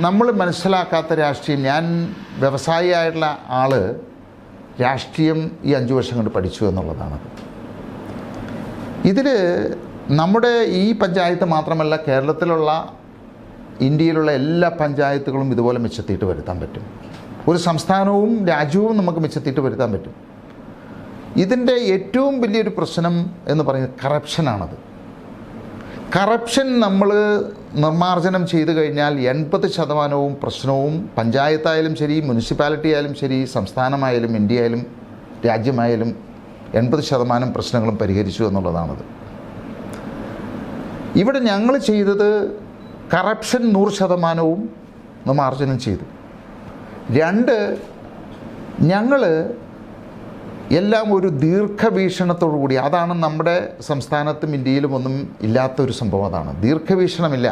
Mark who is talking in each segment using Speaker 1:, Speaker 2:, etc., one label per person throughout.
Speaker 1: നമ്മൾ മനസ്സിലാക്കാത്ത രാഷ്ട്രീയം, ഞാൻ വ്യവസായിയായിട്ടുള്ള ആൾ രാഷ്ട്രീയം ഈ 5 വർഷം കൊണ്ട് പഠിച്ചു എന്നുള്ളതാണ്. ഇതിൽ നമ്മുടെ ഈ പഞ്ചായത്ത് മാത്രമല്ല, കേരളത്തിലുള്ള ഇന്ത്യയിലുള്ള എല്ലാ പഞ്ചായത്തുകളും ഇതുപോലെ മെച്ചത്തിയിട്ട് വരുത്താൻ പറ്റും. ഒരു സംസ്ഥാനവും രാജ്യവും നമുക്ക് മെച്ചത്തിയിട്ട് വരുത്താൻ പറ്റും. ഇതിൻ്റെ ഏറ്റവും വലിയൊരു പ്രശ്നം എന്ന് പറയുന്നത് കറപ്ഷനാണത്. കറപ്ഷൻ നമ്മൾ നിർമ്മാർജ്ജനം ചെയ്തു കഴിഞ്ഞാൽ 80% പ്രശ്നവും പഞ്ചായത്തായാലും ശരി, മുനിസിപ്പാലിറ്റി ആയാലും ശരി, സംസ്ഥാനമായാലും ഇന്ത്യ ആയാലും രാജ്യമായാലും 80% പ്രശ്നങ്ങളും പരിഹരിച്ചു എന്നുള്ളതാണത്. ഇവിടെ ഞങ്ങൾ ചെയ്തത് കറപ്ഷൻ 100% നിർമ്മാർജ്ജനം ചെയ്തു. 2, ഞങ്ങൾ എല്ലാം ഒരു ദീർഘവീക്ഷണത്തോടു കൂടി, അതാണ് നമ്മുടെ സംസ്ഥാനത്തും ഇന്ത്യയിലും ഒന്നും ഇല്ലാത്തൊരു സംഭവം. അതാണ് ദീർഘവീക്ഷണമില്ല.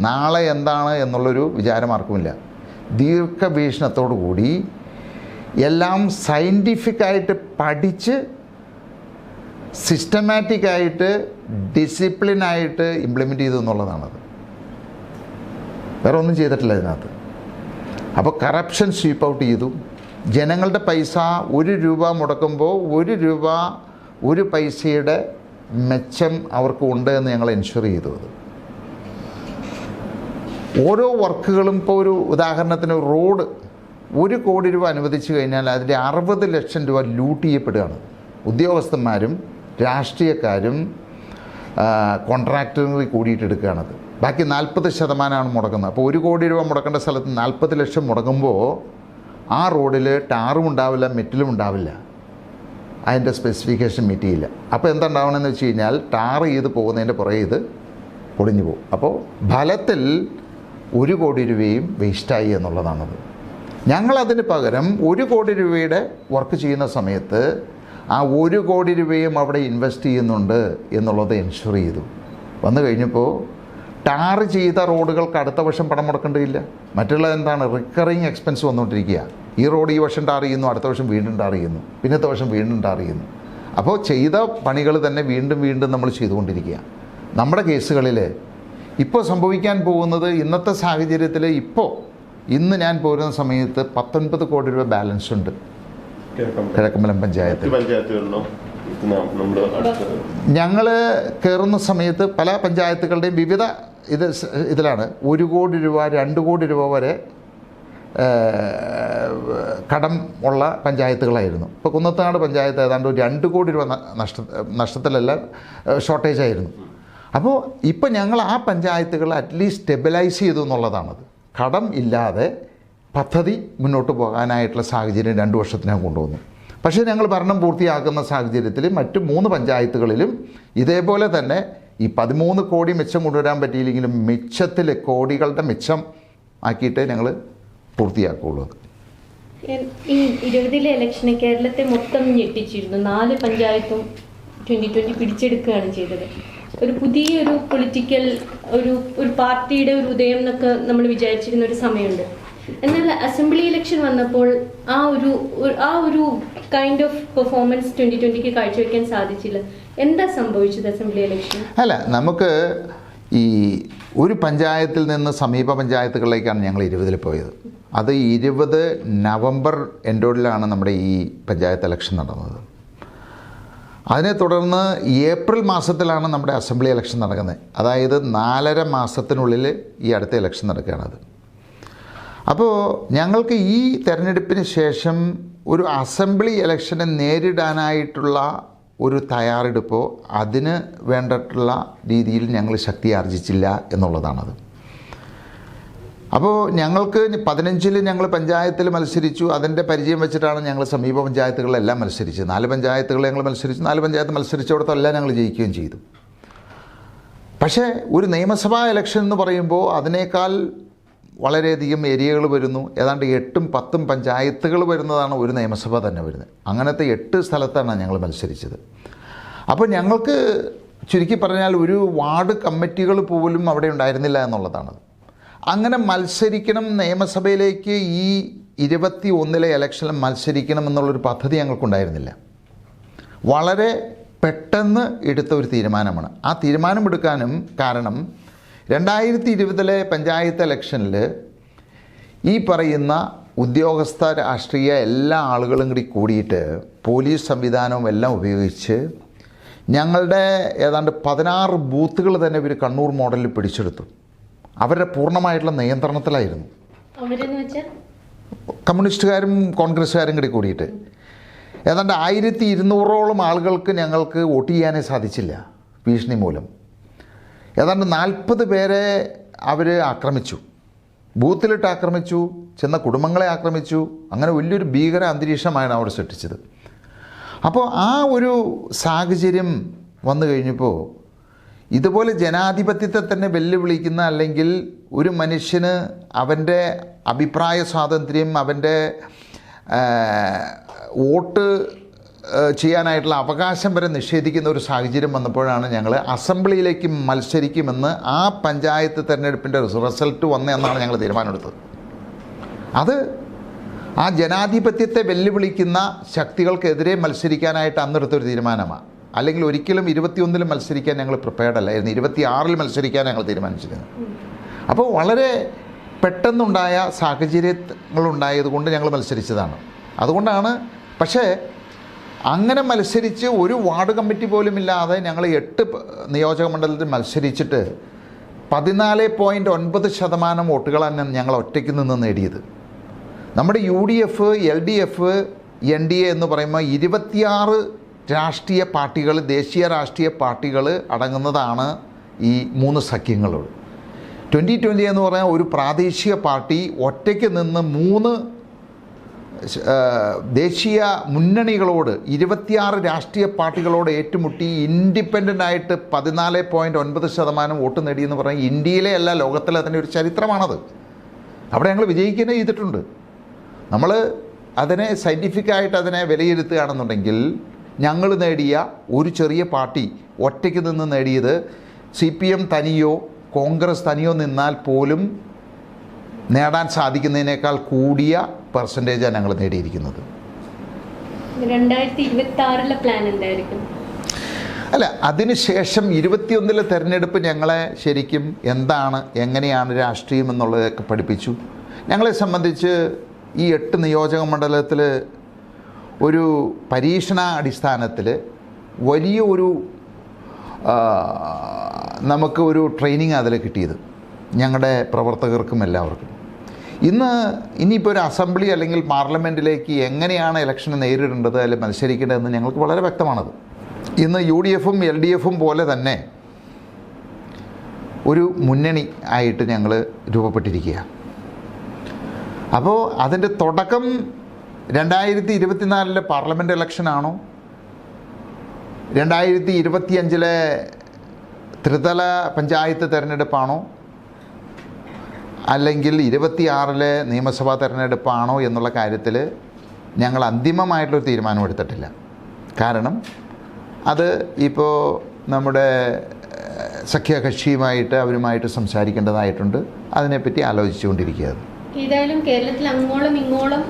Speaker 1: നാളെ എന്താണ് എന്നുള്ളൊരു വിചാരം ആർക്കുമില്ല. ദീർഘവീക്ഷണത്തോടു കൂടി എല്ലാം സയൻറ്റിഫിക്കായിട്ട് പഠിച്ച് സിസ്റ്റമാറ്റിക്കായിട്ട് ഡിസിപ്ലിനായിട്ട് ഇംപ്ലിമെൻ്റ് ചെയ്തു എന്നുള്ളതാണത്. വേറെ ഒന്നും ചെയ്തിട്ടില്ല ഇതിനകത്ത്. അപ്പോൾ കറപ്ഷൻ സ്വീപ്പ് ഔട്ട് ചെയ്തു. ജനങ്ങളുടെ പൈസ 1 രൂപ മുടക്കുമ്പോൾ 1 രൂപ 1 പൈസയുടെ മെച്ചം അവർക്ക് ഉണ്ട് എന്ന് ഞങ്ങൾ എൻഷുർ ചെയ്തു. അത് ഓരോ വർക്കുകളും, ഇപ്പോൾ ഒരു ഉദാഹരണത്തിന് റോഡ് 1 കോടി രൂപ അനുവദിച്ചു കഴിഞ്ഞാൽ അതിൻ്റെ 60 ലക്ഷം രൂപ ലൂട്ട് ചെയ്യപ്പെടുകയാണ്. ഉദ്യോഗസ്ഥന്മാരും രാഷ്ട്രീയക്കാരും കോൺട്രാക്ടറി കൂടിയിട്ട് എടുക്കുകയാണത്. ബാക്കി 40% മുടക്കുന്നത്. അപ്പോൾ 1 കോടി രൂപ മുടക്കേണ്ട സ്ഥലത്ത് 40 ലക്ഷം മുടങ്ങുമ്പോൾ ആ റോഡിൽ ടാറും ഉണ്ടാവില്ല, മെറ്റലും ഉണ്ടാവില്ല, അതിൻ്റെ സ്പെസിഫിക്കേഷൻ മീറ്റ് ചെയ്യില്ല. അപ്പോൾ എന്താ ഉണ്ടാവണമെന്ന് വെച്ച് കഴിഞ്ഞാൽ ടാർ ചെയ്ത് പോകുന്നതിൻ്റെ പുറകെ ഇത് പൊളിഞ്ഞു പോകും. അപ്പോൾ ഫലത്തിൽ 1 കോടി രൂപയും വേസ്റ്റായി എന്നുള്ളതാണത്. ഞങ്ങളതിന് പകരം 1 കോടി രൂപയുടെ വർക്ക് ചെയ്യുന്ന സമയത്ത് ആ 1 കോടി രൂപയും അവിടെ ഇൻവെസ്റ്റ് ചെയ്യുന്നുണ്ട് എന്നുള്ളത് എൻഷുർ ചെയ്തു. വന്നു കഴിഞ്ഞപ്പോൾ ടാർ ചെയ്ത റോഡുകൾക്ക് അടുത്ത വർഷം പണം മുടക്കേണ്ടതില്ല. മറ്റുള്ളത് എന്താണ്, റിക്കറിങ് എക്സ്പെൻസ് വന്നുകൊണ്ടിരിക്കുക. ഈ റോഡ് ഈ വർഷം ടാർ ചെയ്യുന്നു, അടുത്ത വർഷം വീണ്ടും ടാർ ചെയ്യുന്നു, പിന്നത്തെ വർഷം വീണ്ടും ടാർ ചെയ്യുന്നു. അപ്പോൾ ചെയ്ത പണികൾ തന്നെ വീണ്ടും വീണ്ടും നമ്മൾ ചെയ്തുകൊണ്ടിരിക്കുക. നമ്മുടെ കേസുകളിൽ ഇപ്പോൾ സംഭവിക്കാൻ പോകുന്നത്, ഇന്നത്തെ സാഹചര്യത്തിൽ ഇന്ന് ഞാൻ പോരുന്ന സമയത്ത് 19 കോടി രൂപ ബാലൻസ് ഉണ്ട് കിഴക്കമ്പലം പഞ്ചായത്തിൽ. ഞങ്ങൾ കയറുന്ന സമയത്ത് പല പഞ്ചായത്തുകളുടെയും വിവിധ ഇതിലാണ് 1 കോടി രൂപ 2 കോടി രൂപ വരെ കടം ഉള്ള പഞ്ചായത്തുകളായിരുന്നു. ഇപ്പോൾ കുന്നത്താട് പഞ്ചായത്ത് ഏതാണ്ട് 2 കോടി രൂപ നഷ്ടത്തിലല്ല, ഷോർട്ടേജായിരുന്നു. അപ്പോൾ ഇപ്പോൾ ഞങ്ങൾ ആ പഞ്ചായത്തുകൾ അറ്റ്ലീസ്റ്റ് സ്റ്റെബിലൈസ് ചെയ്തു എന്നുള്ളതാണത്. കടം ഇല്ലാതെ പദ്ധതി മുന്നോട്ട് പോകാനായിട്ടുള്ള സാഹചര്യം 2 വർഷത്തിനകം കൊണ്ടുവന്നു. പക്ഷേ ഞങ്ങൾ ഭരണം പൂർത്തിയാക്കുന്ന സാഹചര്യത്തിൽ മറ്റ് 3 പഞ്ചായത്തുകളിലും ഇതേപോലെ തന്നെ ഈ 13 കോടി മെച്ചം കൊണ്ടുവരാൻ പറ്റിയില്ലെങ്കിലും മിച്ചത്തിൽ കോടികളുടെ മെച്ചം ആക്കിയിട്ട് ഞങ്ങൾ പൂർത്തിയാക്കുള്ളൂ.
Speaker 2: ഈ 20-ലെ ഇലക്ഷന് കേരളത്തെ മൊത്തം ഞെട്ടിച്ചിരുന്നു. 4 പഞ്ചായത്തും 2020 പിടിച്ചെടുക്കുകയാണ് ചെയ്തത്. ഒരു പുതിയൊരു പൊളിറ്റിക്കൽ ഒരു പാർട്ടിയുടെ ഒരു ഉദയം എന്നൊക്കെ നമ്മൾ വിചാരിച്ചിരുന്ന ഒരു സമയമുണ്ട്. എന്നാൽ അസംബ്ലി ഇലക്ഷൻ വന്നപ്പോൾ ആ ഒരു കൈൻഡ് ഓഫ് പെർഫോമൻസ് 2020 കാഴ്ചവെക്കാൻ സാധിച്ചില്ല. എന്താ സംഭവിച്ചത് അസംബ്ലി ഇലക്ഷൻ?
Speaker 1: അല്ല, നമുക്ക് ഈ ഒരു പഞ്ചായത്തിൽ നിന്ന് സമീപ പഞ്ചായത്തുകളിലേക്കാണ് ഞങ്ങൾ 20-ൽ പോയത്. അത് 20 നവംബർ എൻഡോഡിലാണ് നമ്മുടെ ഈ പഞ്ചായത്ത് ഇലക്ഷൻ നടന്നത്. അതിനെ തുടർന്ന് ഏപ്രിൽ മാസത്തിലാണ് നമ്മുടെ അസംബ്ലി ഇലക്ഷൻ നടക്കുന്നത്. അതായത് 4.5 മാസത്തിനുള്ളിൽ ഈ അടുത്ത ഇലക്ഷൻ നടക്കുകയാണത്. അപ്പോൾ ഞങ്ങൾക്ക് ഈ തെരഞ്ഞെടുപ്പിന് ശേഷം ഒരു അസംബ്ലി ഇലക്ഷനെ നേരിടാനായിട്ടുള്ള ഒരു തയ്യാറെടുപ്പോ അതിന് വേണ്ടിയിട്ടുള്ള രീതിയിൽ ഞങ്ങൾ ശക്തി ആർജിച്ചില്ല എന്നുള്ളതാണത്. അപ്പോൾ ഞങ്ങൾക്ക് 15-ൽ ഞങ്ങൾ പഞ്ചായത്തിൽ മത്സരിച്ചു. അതിൻ്റെ പരിചയം വെച്ചിട്ടാണ് ഞങ്ങൾ സമീപ പഞ്ചായത്തുകളെല്ലാം മത്സരിച്ചത്. 4 പഞ്ചായത്തുകൾ ഞങ്ങൾ മത്സരിച്ചു. 4 പഞ്ചായത്ത് മത്സരിച്ചിടത്തെല്ലാം ഞങ്ങൾ ജയിക്കുകയും ചെയ്തു. പക്ഷേ ഒരു നിയമസഭാ ഇലക്ഷൻ എന്ന് പറയുമ്പോൾ അതിനേക്കാൾ വളരെയധികം ഏരിയകൾ വരുന്നു. ഏതാണ്ട് 8ഉം 10ഉം പഞ്ചായത്തുകൾ വരുന്നതാണ് ഒരു നിയമസഭ തന്നെ വരുന്നത്. അങ്ങനത്തെ 8 സ്ഥലത്താണ് ഞങ്ങൾ മത്സരിച്ചത്. അപ്പോൾ ഞങ്ങൾക്ക് ചുരുക്കി പറഞ്ഞാൽ ഒരു വാർഡ് കമ്മിറ്റികൾ പോലും അവിടെ ഉണ്ടായിരുന്നില്ല എന്നുള്ളതാണ്. അങ്ങനെ മത്സരിക്കണം, നിയമസഭയിലേക്ക് ഈ 21-ലെ ഇലക്ഷനിൽ മത്സരിക്കണം എന്നുള്ളൊരു പദ്ധതി ഞങ്ങൾക്കുണ്ടായിരുന്നില്ല. വളരെ പെട്ടെന്ന് എടുത്ത ഒരു തീരുമാനമാണ്. ആ തീരുമാനമെടുക്കാനും കാരണം 2020-ലെ പഞ്ചായത്ത് ഇലക്ഷനിൽ ഈ പറയുന്ന ഉദ്യോഗസ്ഥ രാഷ്ട്രീയ എല്ലാ ആളുകളും കൂടി കൂടിയിട്ട് പോലീസ് സംവിധാനവും എല്ലാം ഉപയോഗിച്ച് ഞങ്ങളുടെ ഏതാണ്ട് 16 ബൂത്തുകൾ തന്നെ ഇവർ കണ്ണൂർ മോഡലിൽ പിടിച്ചെടുത്തു. അവരുടെ പൂർണ്ണമായിട്ടുള്ള നിയന്ത്രണത്തിലായിരുന്നു.
Speaker 2: അവരെന്ന് വെച്ചാൽ
Speaker 1: കമ്മ്യൂണിസ്റ്റുകാരും കോൺഗ്രസ്സുകാരും കൂടി കൂടിയിട്ട് ഏതാണ്ട് 1200ഓളം ആളുകൾക്ക് ഞങ്ങൾക്ക് വോട്ട് ചെയ്യാനേ സാധിച്ചില്ല ഭീഷണി മൂലം. ഏതാണ്ട് 40 പേരെ അവർ ആക്രമിച്ചു, ബൂത്തിലിട്ട് ആക്രമിച്ചു, ചെന്ന കുടുംബങ്ങളെ ആക്രമിച്ചു. അങ്ങനെ വലിയൊരു ഭീകര അന്തരീക്ഷമാണ് അവിടെ സൃഷ്ടിച്ചത്. അപ്പോൾ ആ ഒരു സാഹചര്യം വന്നു കഴിഞ്ഞപ്പോൾ ഇതുപോലെ ജനാധിപത്യത്തെ തന്നെ വെല്ലുവിളിക്കുന്ന, അല്ലെങ്കിൽ ഒരു മനുഷ്യന് അവൻ്റെ അഭിപ്രായ സ്വാതന്ത്ര്യം, അവൻ്റെ വോട്ട് ചെയ്യാനായിട്ടുള്ള അവകാശം വരെ നിഷേധിക്കുന്ന ഒരു സാഹചര്യം വന്നപ്പോഴാണ് ഞങ്ങൾ അസംബ്ലിയിലേക്ക് മത്സരിക്കുമെന്ന് ആ പഞ്ചായത്ത് തിരഞ്ഞെടുപ്പിൻ്റെ റിസൾട്ട് വന്നതെന്നാണ് ഞങ്ങൾ തീരുമാനമെടുത്തത്. അത് ആ ജനാധിപത്യത്തെ വെല്ലുവിളിക്കുന്ന ശക്തികൾക്കെതിരെ മത്സരിക്കാനായിട്ട് അന്നെടുത്തൊരു തീരുമാനമാണ്. അല്ലെങ്കിൽ ഒരിക്കലും 21 മത്സരിക്കാൻ ഞങ്ങൾ പ്രിപ്പയർഡ് അല്ലായിരുന്നു, 26 മത്സരിക്കാൻ ഞങ്ങൾ തീരുമാനിച്ചിരുന്നത്. അപ്പോൾ വളരെ പെട്ടെന്നുണ്ടായ സാഹചര്യങ്ങളുണ്ടായതുകൊണ്ട് ഞങ്ങൾ മത്സരിച്ചതാണ്. അതുകൊണ്ടാണ്. പക്ഷേ അങ്ങനെ മത്സരിച്ച് ഒരു വാർഡ് കമ്മിറ്റി പോലും ഇല്ലാതെ ഞങ്ങൾ 8 നിയോജക മണ്ഡലത്തിൽ മത്സരിച്ചിട്ട് 14.9% വോട്ടുകളാണ് ഞങ്ങൾ ഒറ്റയ്ക്ക് നിന്ന് നേടിയത്. നമ്മുടെ UDF, LDF, NDA എന്ന് പറയുമ്പോൾ 26 രാഷ്ട്രീയ പാർട്ടികൾ, ദേശീയ രാഷ്ട്രീയ പാർട്ടികൾ അടങ്ങുന്നതാണ് ഈ 3 സഖ്യങ്ങളോട്. 2020 എന്ന് പറഞ്ഞാൽ ഒരു പ്രാദേശിക പാർട്ടി ഒറ്റയ്ക്ക് നിന്ന് 3 ദേശീയ മുന്നണികളോട്, 26 രാഷ്ട്രീയ പാർട്ടികളോട് ഏറ്റുമുട്ടി ഇൻഡിപെൻഡൻ്റ് ആയിട്ട് 14.9% വോട്ട് നേടിയെന്ന് പറഞ്ഞാൽ ഇന്ത്യയിലെ അല്ല, ലോകത്തിലെ തന്നെ ഒരു ചരിത്രമാണത്. അവിടെ ഞങ്ങൾ വിജയിക്കുകയും ചെയ്തിട്ടുണ്ട്. നമ്മൾ അതിനെ സയൻറ്റിഫിക്കായിട്ട് അതിനെ വിലയിരുത്തുകയാണെന്നുണ്ടെങ്കിൽ ഞങ്ങൾ നേടിയ ഒരു ചെറിയ പാർട്ടി ഒറ്റയ്ക്ക് നിന്ന് നേടിയത് CPM തനിയോ കോൺഗ്രസ് തനിയോ നിന്നാൽ പോലും നേടാൻ സാധിക്കുന്നതിനേക്കാൾ കൂടിയ പെർസെൻറ്റേജാണ് ഞങ്ങൾ നേടിയിരിക്കുന്നത്.
Speaker 2: 2026 പ്ലാൻ എന്തായിരിക്കും?
Speaker 1: അല്ല, അതിനുശേഷം 21 തെരഞ്ഞെടുപ്പ് ഞങ്ങളെ ശരിക്കും എന്താണ്, എങ്ങനെയാണ് രാഷ്ട്രീയം എന്നുള്ളതൊക്കെ പഠിപ്പിച്ചു. ഞങ്ങളെ സംബന്ധിച്ച് ഈ 8 നിയോജക മണ്ഡലത്തിൽ ഒരു പരീക്ഷണ അടിസ്ഥാനത്തിൽ വലിയ ഒരു നമുക്ക് ഒരു ട്രെയിനിങ് അതിൽ കിട്ടിയത് ഞങ്ങളുടെ പ്രവർത്തകർക്കും എല്ലാവർക്കും. ഇനിയിപ്പോൾ ഒരു അസംബ്ലി അല്ലെങ്കിൽ പാർലമെൻറ്റിലേക്ക് എങ്ങനെയാണ് ഇലക്ഷന് നേരിടേണ്ടത്, അല്ലെങ്കിൽ മത്സരിക്കേണ്ടതെന്ന് ഞങ്ങൾക്ക് വളരെ വ്യക്തമാണത്. ഇന്ന് UDFും LDFും പോലെ തന്നെ ഒരു മുന്നണി ആയിട്ട് ഞങ്ങൾ രൂപപ്പെട്ടിരിക്കുക. അപ്പോൾ അതിൻ്റെ തുടക്കം 2024 പാർലമെൻറ്റ് ഇലക്ഷനാണോ, 2025 ത്രിതല പഞ്ചായത്ത് തിരഞ്ഞെടുപ്പാണോ, അല്ലെങ്കിൽ 26 നിയമസഭാ തിരഞ്ഞെടുപ്പാണോ എന്നുള്ള കാര്യത്തിൽ ഞങ്ങൾ അന്തിമമായിട്ടൊരു തീരുമാനമെടുത്തിട്ടില്ല. കാരണം അത് ഇപ്പോൾ നമ്മുടെ സഖ്യകക്ഷിയുമായിട്ട് അവരുമായിട്ട് സംസാരിക്കേണ്ടതായിട്ടുണ്ട്. അതിനെപ്പറ്റി ആലോചിച്ചുകൊണ്ടിരിക്കുകയാണ്.
Speaker 2: ഏതായാലും കേരളത്തിൽ അങ്ങോളം ഇങ്ങോളം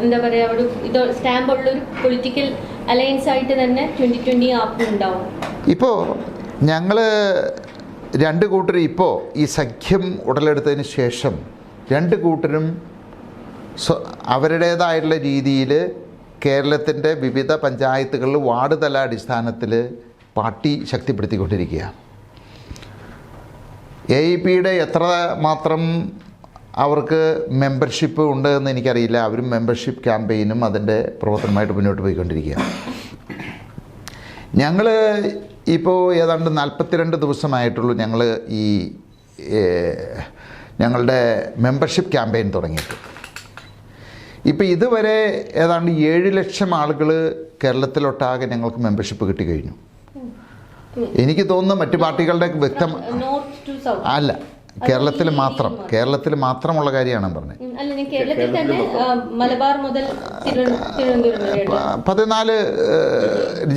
Speaker 2: എന്താ പറയുക, ഒരു ഇത് സ്റ്റാമ്പുള്ളൊരു പൊളിറ്റിക്കൽ അലയൻസ് ആയിട്ട് തന്നെ 2020 ഉണ്ടാവും.
Speaker 1: ഇപ്പോൾ ഞങ്ങൾ 2 കൂട്ടരും ഇപ്പോൾ ഈ സഖ്യം ഉടലെടുത്തതിന് ശേഷം 2 കൂട്ടരും അവരുടേതായിട്ടുള്ള രീതിയിൽ കേരളത്തിൻ്റെ വിവിധ പഞ്ചായത്തുകളിൽ വാർഡ് തല അടിസ്ഥാനത്തിൽ പാർട്ടി ശക്തിപ്പെടുത്തിക്കൊണ്ടിരിക്കുകയാണ്. AIPയുടെ എത്ര മാത്രം അവർക്ക് മെമ്പർഷിപ്പ് ഉണ്ട് എന്ന് എനിക്കറിയില്ല. അവരും മെമ്പർഷിപ്പ് ക്യാമ്പയിനും അതിൻ്റെ പ്രവർത്തനമായിട്ട് മുന്നോട്ട് പോയിക്കൊണ്ടിരിക്കുകയാണ്. ഞങ്ങൾ ഇപ്പോൾ ഏതാണ്ട് 42 ദിവസമായിട്ടുള്ളൂ ഞങ്ങൾ ഈ ഞങ്ങളുടെ മെമ്പർഷിപ്പ് ക്യാമ്പയിൻ തുടങ്ങിയിട്ട്. ഇപ്പോൾ ഇതുവരെ ഏതാണ്ട് 7 ലക്ഷം ആളുകൾ കേരളത്തിലൊട്ടാകെ ഞങ്ങൾക്ക് മെമ്പർഷിപ്പ് കിട്ടിക്കഴിഞ്ഞു. എനിക്ക് തോന്നുന്നു മറ്റു പാർട്ടികളുടെ വ്യക്തം അല്ല, കേരളത്തിൽ മാത്രമുള്ള കാര്യമാണ് പറഞ്ഞത്. 14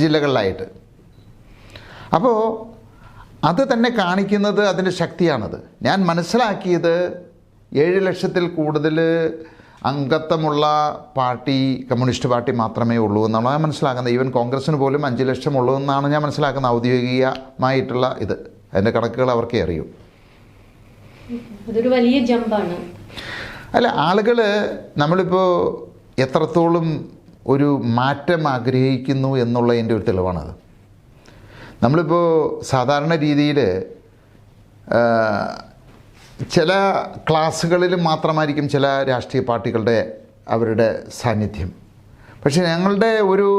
Speaker 1: ജില്ലകളിലായിട്ട്. അപ്പോൾ അത് തന്നെ കാണിക്കുന്നത് അതിൻ്റെ ശക്തിയാണത്. ഞാൻ മനസ്സിലാക്കിയത് 7 ലക്ഷത്തിൽ കൂടുതൽ അംഗത്വമുള്ള പാർട്ടി കമ്മ്യൂണിസ്റ്റ് പാർട്ടി മാത്രമേ ഉള്ളൂ എന്നാണ് ഞാൻ മനസ്സിലാക്കുന്നത്. ഈവൻ കോൺഗ്രസ്സിന് പോലും 5 ലക്ഷം ഉള്ളൂ എന്നാണ് ഞാൻ മനസ്സിലാക്കുന്നത്. ഔദ്യോഗികമായിട്ടുള്ള ഇത് അതിൻ്റെ കണക്കുകൾ അവർക്കേ അറിയൂ.
Speaker 2: അതൊരു വലിയ ജമ്പാണ്.
Speaker 1: അല്ല, ആളുകൾ നമ്മളിപ്പോൾ എത്രത്തോളം ഒരു മാറ്റം ആഗ്രഹിക്കുന്നു എന്നുള്ളതിൻ്റെ ഒരു തെളിവാണത്. നമ്മളിപ്പോൾ സാധാരണ രീതിയിൽ ചില ക്ലാസ്സുകളിൽ മാത്രമായിരിക്കും ചില രാഷ്ട്രീയ പാർട്ടികളുടെ അവരുടെ സാന്നിധ്യം. പക്ഷേ ഞങ്ങളുടെ ഒരു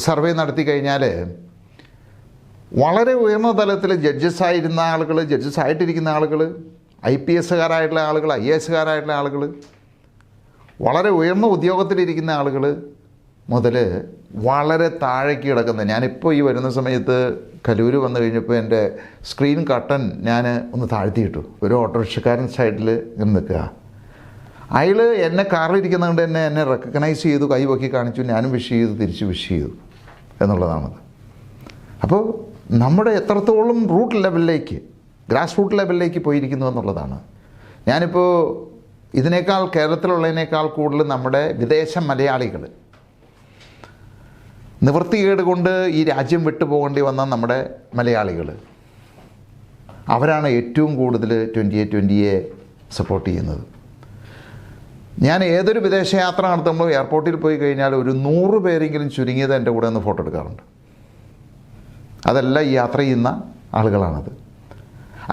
Speaker 1: സർവേ നടത്തി കഴിഞ്ഞാൽ വളരെ ഉയർന്ന തലത്തിൽ ജഡ്ജസായിരുന്ന ആളുകൾ, ജഡ്ജസായിട്ടിരിക്കുന്ന ആളുകൾ, IPS ആളുകൾ, IAS ആളുകൾ, വളരെ ഉയർന്ന ഉദ്യോഗത്തിലിരിക്കുന്ന ആളുകൾ മുതൽ വളരെ താഴേക്ക് കിടക്കുന്ന, ഞാനിപ്പോൾ ഈ വരുന്ന സമയത്ത് കലൂര് വന്നു കഴിഞ്ഞപ്പോൾ എൻ്റെ സ്ക്രീൻ കട്ടൻ ഞാൻ ഒന്ന് താഴ്ത്തിയിട്ടു. ഒരു ഓട്ടോറിക്ഷക്കാരൻ സൈഡിൽ ഇങ്ങനെ നിൽക്കുക. അയാൾ എന്നെ കാറിലിരിക്കുന്നതുകൊണ്ട് തന്നെ എന്നെ റെക്കഗ്നൈസ് ചെയ്തു, കൈ പൊക്കി കാണിച്ചു, ഞാനും വിഷ് ചെയ്തു, തിരിച്ച് വിഷ് ചെയ്തു എന്നുള്ളതാണത്. അപ്പോൾ നമ്മുടെ എത്രത്തോളം റൂട്ട് ലെവലിലേക്ക്, ഗ്രാസ് റൂട്ട് ലെവലിലേക്ക് പോയിരിക്കുന്നു എന്നുള്ളതാണ്. ഞാനിപ്പോൾ ഇതിനേക്കാൾ, കേരളത്തിലുള്ളതിനേക്കാൾ കൂടുതൽ നമ്മുടെ വിദേശ മലയാളികൾ, നിവൃത്തികേട് കൊണ്ട് ഈ രാജ്യം വിട്ടു പോകേണ്ടി വന്ന നമ്മുടെ മലയാളികൾ, അവരാണ് ഏറ്റവും കൂടുതൽ 2020 സപ്പോർട്ട് ചെയ്യുന്നത്. ഞാൻ ഏതൊരു വിദേശയാത്ര നടത്തുമ്പോൾ എയർപോർട്ടിൽ പോയി കഴിഞ്ഞാൽ ഒരു 100 പേരെങ്കിലും ചുരുങ്ങിയത് എൻ്റെ കൂടെ ഒന്ന് ഫോട്ടോ എടുക്കാറുണ്ട്. അതെല്ലാം ഈ യാത്ര ചെയ്യുന്ന ആളുകളാണത്.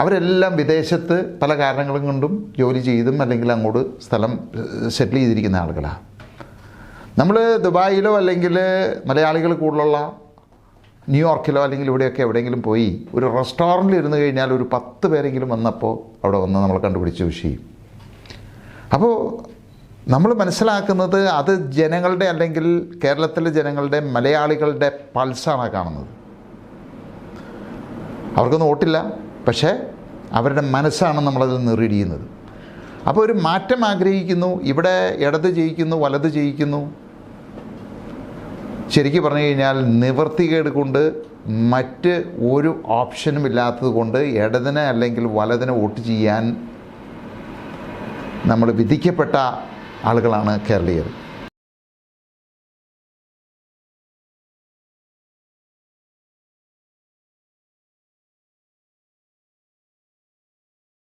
Speaker 1: അവരെല്ലാം വിദേശത്ത് പല കാരണങ്ങളും കൊണ്ടും ജോലി ചെയ്തും അല്ലെങ്കിൽ അങ്ങോട്ട് സ്ഥലം സെറ്റിൽ ചെയ്തിരിക്കുന്ന ആളുകളാണ്. നമ്മൾ ദുബായിലോ അല്ലെങ്കിൽ മലയാളികൾ കൂടുതലുള്ള ന്യൂയോർക്കിലോ അല്ലെങ്കിൽ ഇവിടെയൊക്കെ എവിടെയെങ്കിലും പോയി ഒരു റെസ്റ്റോറൻറ്റിൽ ഇരുന്ന് കഴിഞ്ഞാൽ ഒരു 10 പേരെങ്കിലും വന്നപ്പോൾ അവിടെ വന്ന് നമ്മളെ കണ്ടുപിടിച്ച് വിഷ് ചെയ്യും. അപ്പോൾ നമ്മൾ മനസ്സിലാക്കുന്നത് അത് ജനങ്ങളുടെ, അല്ലെങ്കിൽ കേരളത്തിലെ ജനങ്ങളുടെ, മലയാളികളുടെ പൾസാണ് കാണുന്നത്. അവർക്കൊന്നും വോട്ടില്ല, പക്ഷേ അവരുടെ മനസ്സാണ് നമ്മളതിൽ നിന്ന് റീഡ് ചെയ്യുന്നത്. അപ്പോൾ ഒരു മാറ്റം ആഗ്രഹിക്കുന്നു. ഇവിടെ ഇടത് ജയിക്കുന്നു, വലത് ജയിക്കുന്നു. ശരിക്കും പറഞ്ഞു കഴിഞ്ഞാൽ നിവൃത്തികേട് കൊണ്ട് മറ്റ് ഒരു ഓപ്ഷനും ഇല്ലാത്തത് കൊണ്ട് ഇടതിന് അല്ലെങ്കിൽ വലതിന് വോട്ട് ചെയ്യാൻ നമ്മൾ വിധിക്കപ്പെട്ട ആളുകളാണ് കേരളീയർ.